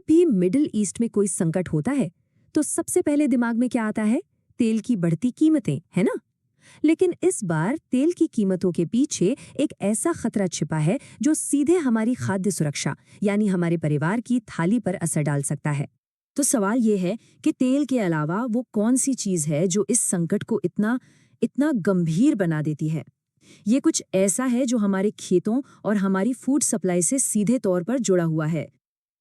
भी middle east में कोई संकट होता है तो सबसे पहले दिमाग में क्या आता है? तेल की बढ़ती कीमतें, है ना? लेकिन इस बार तेल की कीमतों के पीछे एक ऐसा खतरा छिपा है जो सीधे हमारी खाद्य सुरक्षा यानी हमारे परिवार की थाली पर असर डाल सकता है। तो सवाल ये है कि तेल के अलावा वो कौन सी चीज है जो इस संकट को इतना इतना गंभीर बना देती है। ये कुछ ऐसा है जो हमारे खेतों और हमारी फूड सप्लाई से सीधे तौर पर जुड़ा हुआ है।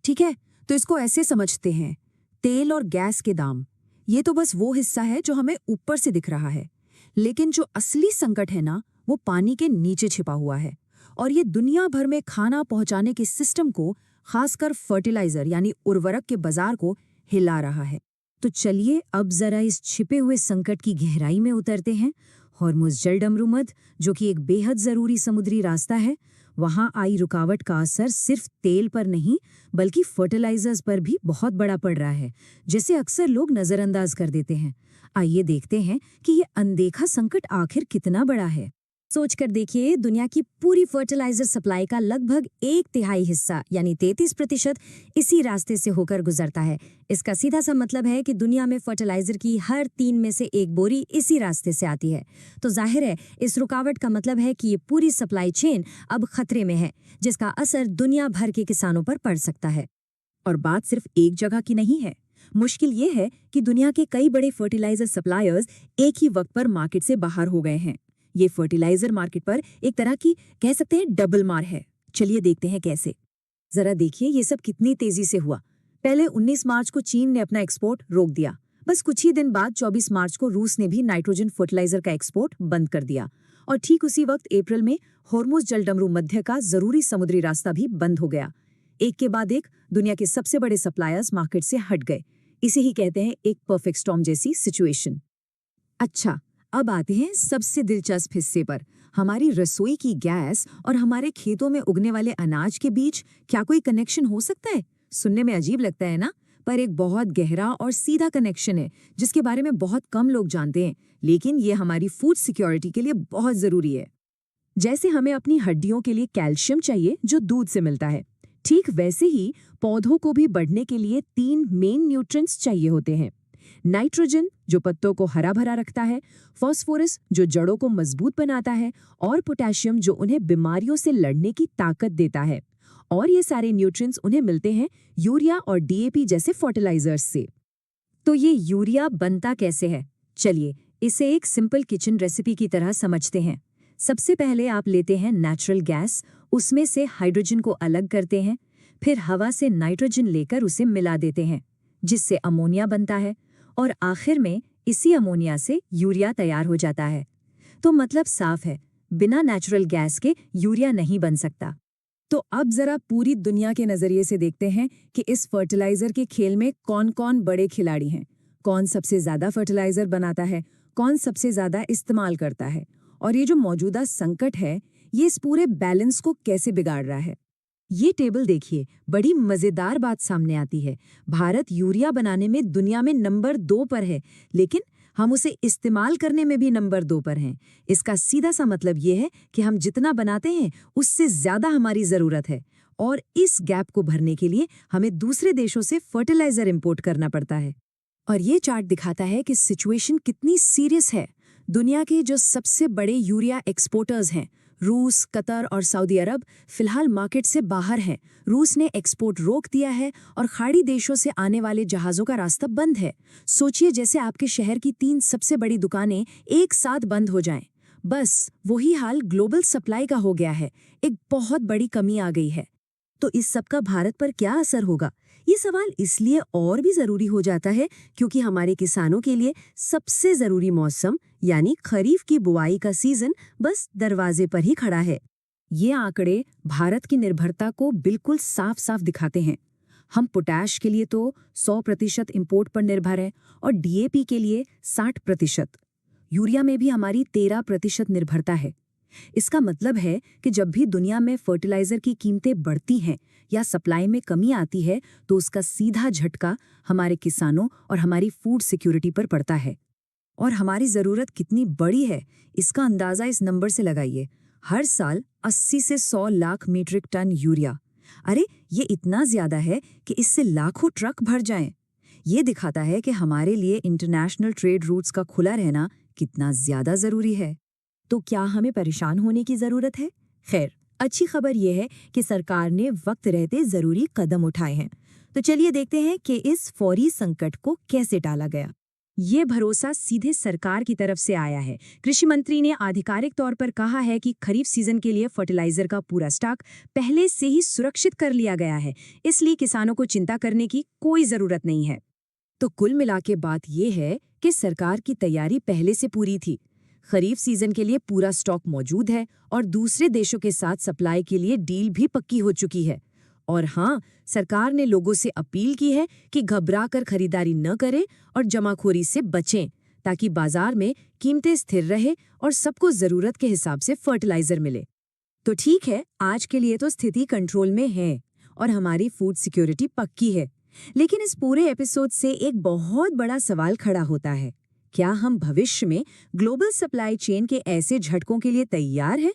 ठीक है, तो इसको ऐसे समझते हैं, तेल और गैस के दाम ये तो बस वो हिस्सा है जो हमें ऊपर से दिख रहा है, लेकिन जो असली संकट है ना, वो पानी के नीचे छिपा हुआ है। और ये दुनिया भर में खाना पहुंचाने के सिस्टम को, खासकर फर्टिलाइजर यानी उर्वरक के बाजार को हिला रहा है। तो चलिए अब जरा इस छिपे हुए संकट की गहराई में उतरते हैं। हॉर्मुज़ जलडमरू मध्य, जो कि एक बेहद जरूरी समुद्री रास्ता है, वहां आई रुकावट का असर सिर्फ तेल पर नहीं बल्कि फर्टिलाइजर्स पर भी बहुत बड़ा पड़ रहा है, जिसे अक्सर लोग नजरअंदाज कर देते हैं। आइए देखते हैं कि ये अनदेखा संकट आखिर कितना बड़ा है। सोचकर देखिए, दुनिया की पूरी फर्टिलाइजर सप्लाई का लगभग 1/3 हिस्सा यानी 33% इसी रास्ते से होकर गुजरता है। इसका सीधा सा मतलब है कि दुनिया में फर्टिलाइजर की हर 3 में से 1 बोरी इसी रास्ते से आती है। तो जाहिर है इस रुकावट का मतलब है कि ये पूरी सप्लाई चेन अब खतरे में है, जिसका असर दुनिया भर के किसानों पर पड़ सकता है। और बात सिर्फ एक जगह की नहीं है। मुश्किल ये है कि दुनिया के कई बड़े फर्टिलाइजर सप्लायर्स एक ही वक्त पर मार्केट से बाहर हो गए हैं। ये फर्टिलाइजर मार्केट पर एक तरह की कह सकते हैं डबल मार है। चलिए देखते हैं कैसे। जरा देखिए ये सब कितनी तेजी से हुआ। पहले 19 मार्च को चीन ने अपना एक्सपोर्ट रोक दिया। बस कुछ ही दिन बाद 24 मार्च को रूस ने भी नाइट्रोजन फर्टिलाइजर का एक्सपोर्ट बंद कर दिया। और ठीक उसी वक्त अप्रैल में हॉर्मुज़ जलडमरू मध्य का जरूरी समुद्री रास्ता भी बंद हो गया। एक के बाद एक दुनिया के सबसे बड़े सप्लायर्स मार्केट से हट गए। इसे ही कहते हैं एक परफेक्ट स्टॉर्म जैसी सिचुएशन। अच्छा, अब आते हैं सबसे दिलचस्प हिस्से पर। हमारी रसोई की गैस और हमारे खेतों में उगने वाले अनाज के बीच क्या कोई कनेक्शन हो सकता है? सुनने में अजीब लगता है ना, पर एक बहुत गहरा और सीधा कनेक्शन है जिसके बारे में बहुत कम लोग जानते हैं, लेकिन ये हमारी फूड सिक्योरिटी के लिए बहुत जरूरी है। जैसे हमें अपनी हड्डियों के लिए कैल्शियम चाहिए जो दूध से मिलता है, ठीक वैसे ही पौधों को भी बढ़ने के लिए 3 मेन न्यूट्रिएंट्स चाहिए होते हैं। नाइट्रोजन जो पत्तों को हरा भरा रखता है, फास्फोरस जो जड़ों को मजबूत बनाता है, और पोटेशियम जो उन्हें बीमारियों से लड़ने की ताकत देता है। और ये सारे न्यूट्रिएंट्स उन्हें मिलते हैं यूरिया और डीएपी जैसे फर्टिलाइजर्स से। तो ये यूरिया बनता कैसे है? चलिए इसे एक सिंपल किचन रेसिपी की तरह समझते हैं। सबसे पहले आप लेते हैं नेचुरल गैस, उसमें से हाइड्रोजन को अलग करते हैं, फिर हवा से नाइट्रोजन लेकर उसे मिला देते हैं, जिससे अमोनिया बनता है, और आखिर में इसी अमोनिया से यूरिया तैयार हो जाता है। तो मतलब साफ है, बिना नेचुरल गैस के यूरिया नहीं बन सकता। तो अब जरा पूरी दुनिया के नजरिए से देखते हैं कि इस फर्टिलाइजर के खेल में कौन कौन बड़े खिलाड़ी हैं, कौन सबसे ज्यादा फर्टिलाइजर बनाता है, कौन सबसे ज्यादा इस्तेमाल करता है, और ये जो मौजूदा संकट है ये इस पूरे बैलेंस को कैसे बिगाड़ रहा है। ये टेबल देखिए, बड़ी मजेदार बात सामने आती है। भारत यूरिया बनाने में दुनिया में नंबर 2 पर है, लेकिन हम उसे इस्तेमाल करने में भी नंबर 2 पर हैं। इसका सीधा सा मतलब ये है कि हम जितना बनाते हैं उससे ज्यादा हमारी जरूरत है, और इस गैप को भरने के लिए हमें दूसरे देशों से फर्टिलाइजर इंपोर्ट करना पड़ता है। और ये चार्ट दिखाता है कि सिचुएशन कितनी सीरियस है। दुनिया के जो सबसे बड़े यूरिया एक्सपोर्टर्स हैं, रूस, कतर और सऊदी अरब, फिलहाल मार्केट से बाहर हैं। रूस ने एक्सपोर्ट रोक दिया है और खाड़ी देशों से आने वाले जहाज़ों का रास्ता बंद है। सोचिए जैसे आपके शहर की 3 सबसे बड़ी दुकानें एक साथ बंद हो जाएं। बस वही हाल ग्लोबल सप्लाई का हो गया है। एक बहुत बड़ी कमी आ गई है। तो इस सब का भारत पर क्या असर होगा? ये सवाल इसलिए और भी जरूरी हो जाता है क्योंकि हमारे किसानों के लिए सबसे जरूरी मौसम यानी खरीफ की बुआई का सीजन बस दरवाजे पर ही खड़ा है। ये आंकड़े भारत की निर्भरता को बिल्कुल साफ साफ दिखाते हैं। हम पोटैश के लिए तो 100% इंपोर्ट पर निर्भर हैं और डीएपी के लिए 60%। यूरिया में भी हमारी 13% निर्भरता है। इसका मतलब है कि जब भी दुनिया में फर्टिलाइजर की कीमतें बढ़ती हैं या सप्लाई में कमी आती है तो उसका सीधा झटका हमारे किसानों और हमारी फूड सिक्योरिटी पर पड़ता है। और हमारी ज़रूरत कितनी बड़ी है इसका अंदाज़ा इस नंबर से लगाइए। हर साल 80 से 100 लाख मीट्रिक टन यूरिया, अरे, ये इतना ज्यादा है कि इससे लाखों ट्रक भर जाएं। ये दिखाता है कि हमारे लिए इंटरनेशनल ट्रेड रूट्स का खुला रहना कितना ज्यादा जरूरी है। तो क्या हमें परेशान होने की जरूरत है? खैर, अच्छी खबर यह है कि सरकार ने वक्त रहते जरूरी कदम उठाए हैं। तो चलिए देखते हैं कि इस फौरी संकट को कैसे टाला गया। ये भरोसा सीधे सरकार की तरफ से आया है। कृषि मंत्री ने आधिकारिक तौर पर कहा है कि खरीफ सीजन के लिए फर्टिलाइजर का पूरा स्टॉक पहले से ही सुरक्षित कर लिया गया है, इसलिए किसानों को चिंता करने की कोई जरूरत नहीं है। तो कुल मिला के बात ये है कि सरकार की तैयारी पहले से पूरी थी। खरीफ सीजन के लिए पूरा स्टॉक मौजूद है और दूसरे देशों के साथ सप्लाई के लिए डील भी पक्की हो चुकी है। और हाँ, सरकार ने लोगों से अपील की है कि घबरा कर खरीदारी न करें और जमाखोरी से बचें, ताकि बाजार में कीमतें स्थिर रहे और सबको जरूरत के हिसाब से फर्टिलाइजर मिले। तो ठीक है, आज के लिए तो स्थिति कंट्रोल में है और हमारी फूड सिक्योरिटी पक्की है। लेकिन इस पूरे एपिसोड से एक बहुत बड़ा सवाल खड़ा होता है, क्या हम भविष्य में ग्लोबल सप्लाई चेन के ऐसे झटकों के लिए तैयार हैं?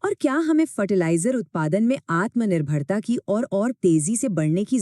और क्या हमें फर्टिलाइजर उत्पादन में आत्मनिर्भरता की और तेजी से बढ़ने की